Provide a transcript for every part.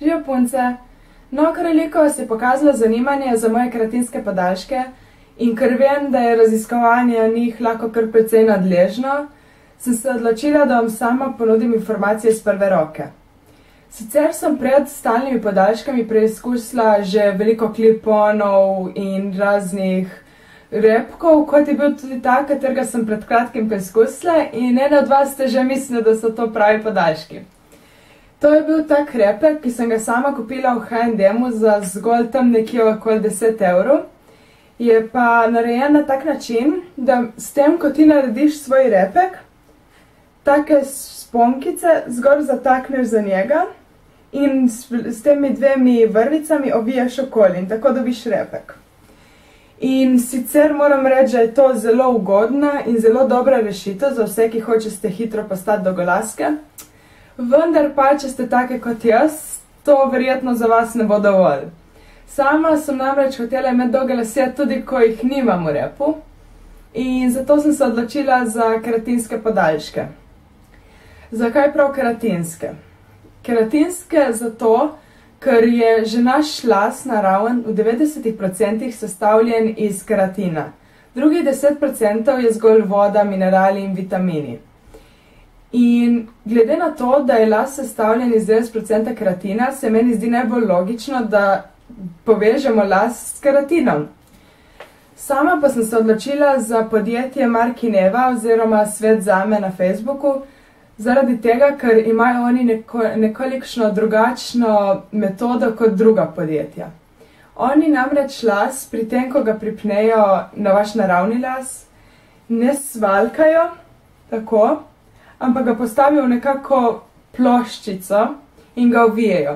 Živijo punce! No, kar veliko se je pokazalo zanimanje za moje keratinske podaljške in ker vem, da je raziskovanje o njih lahko kar precej nadležno, sem se odločila, da vam sama ponudim informacije iz prve roke. Sicer sem pred stalnimi podaljškami preizkusila že veliko kliponov in raznih repkov, kot je bil tudi ta, katerega sem pred kratkim preizkusila in ena od vas ste že mislili, da so to pravi podaljški. To je bil tak repek, ki sem ga sama kupila v H&M-u za zgolj tam nekje okoli 10 €. Je pa narejen na tak način, da s tem, ko ti narediš svoj repek, take sponkice zgolj zatakneš za njega in s temi dvemi vrvicami ovijaš okoli in tako dobiš repek. In sicer moram reči, da je to zelo ugodna in zelo dobra rešitev za vse, ki hočete hitro postati dolgolaske. Vendar pa, če ste take kot jaz, to verjetno za vas ne bo dovolj. Sama sem namreč hotela imeti dolge lase tudi, ko jih nimam v repu. In zato sem se odločila za keratinske podaljške. Zakaj prav keratinske? Keratinske zato, ker je že naš las naraven v 90% sestavljen iz keratina. Drugih 10% je zgolj voda, minerali in vitamini. In glede na to, da je las sestavljen iz 90% keratina, se meni zdi najbolj logično, da povežemo las s keratinom. Sama pa sem se odločila za podjetje Markineva oziroma Svet zame na Facebooku, zaradi tega, ker imajo oni nekolikšno drugačno metodo kot druga podjetja. Oni namreč las, pri tem, ko ga pripnejo na vaš naravni las, ne svalkajo tako, ampak ga postavijo v nekako ploščico in ga ovijejo.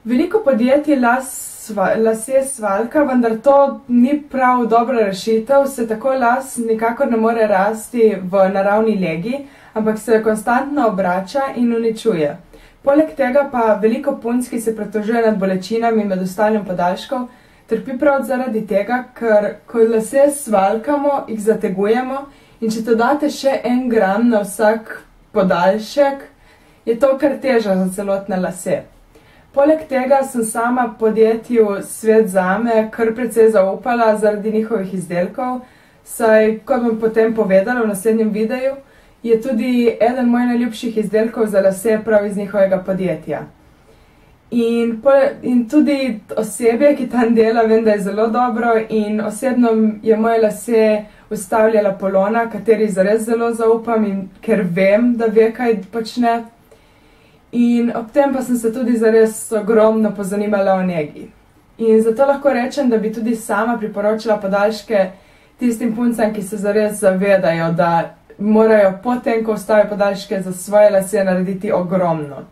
Veliko podjetij lase svalka, vendar to ni prav dobra rešitev, se tako las nikakor ne more rasti v naravni legi, ampak se konstantno obrača in uničuje. Poleg tega pa veliko punc, ki se pritožuje nad bolečinami med ostalim podaljškov, trpi prav zaradi tega, ker ko lase svalkamo, jih zategujemo in če dodate še 1 gram na vsak podaljšek, je to kar teža za celotne lase. Poleg tega sem sama podjetju Svet zame kar precej zaupala zaradi njihovih izdelkov, saj, kot bom potem povedala v naslednjem videu, je tudi eden mojih najljubših izdelkov za lase prav iz njihovega podjetja. In tudi osebje, ki tam dela, vem, da je zelo dobro in osebno je moje lase ustavljala Polona, kateri zares zelo zaupam in ker vem, da ve, kaj počne. In ob tem pa sem se tudi zares ogromno pozanimala o njegi. In zato lahko rečem, da bi tudi sama priporočila podaljške tistim puncam, ki se zares zavedajo, da morajo potem, ko vstavijo podaljške, za svoje lase narediti ogromno.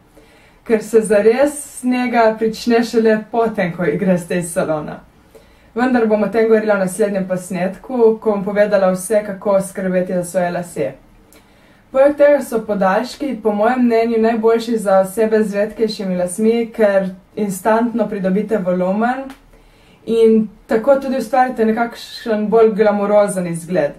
Ker se zares njega prične šele potem, ko greste iz salona. Vendar bom o tem govorila v naslednjem posnetku, ko bom povedala vse, kako skrbeti za svoje lase. Poleg tega so podaljški, po mojem mnenju, najboljši za osebe z redkejšimi lasmi, ker instantno pridobite volumen in tako tudi ustvarite nekakšen bolj glamurozen izgled.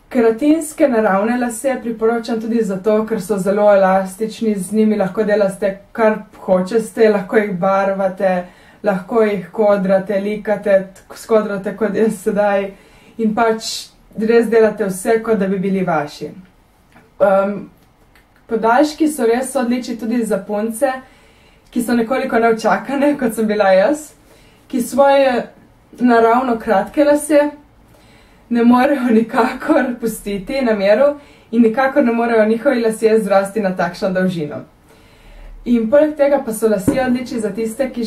Keratinske naravne lase priporočam tudi zato, ker so zelo elastični, z njimi lahko delate kar hočete, lahko jih barvate, lahko jih kodrate, likate, skodrate kot jaz sedaj in pač res delate vse, kot da bi bili vaši. Podaljški so res odlični tudi za punce, ki so nekoliko neučakane, kot sem bila jaz, ki svoje naravno kratke lase ne morejo nikakor pustiti na miru in nikakor ne morejo njihovi lasje zrasti na takšno dolžino. In poleg tega pa so lasje odlični za tiste, ki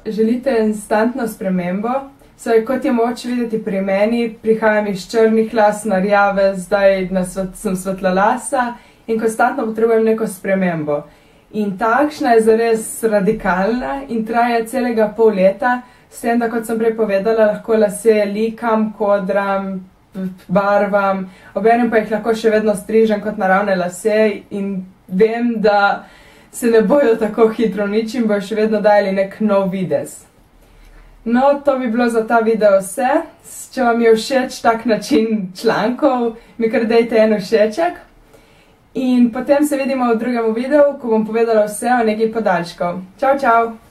želite instantno spremembo, saj kot je moč videti pri meni, prihajam iz črnih las na rjave, zdaj sem svetlalasa in konstantno potrebujem neko spremembo. In takšna je zares radikalna in traja celega pol leta, s tem, da, kot sem prej povedala, lahko lase likam, kodram, barvam, obenem pa jih lahko še vedno strižem kot naravne lase in vem, da se ne bojo tako hitro uničili in bojo še vedno dajali nek nov videz. No, to bi bilo za ta video vse. Če vam je všeč tak način člankov, mi kar dajte en všeček. In potem se vidimo v drugem videu, ko bom povedala vse o nekaj podaljškov. Čau, čau!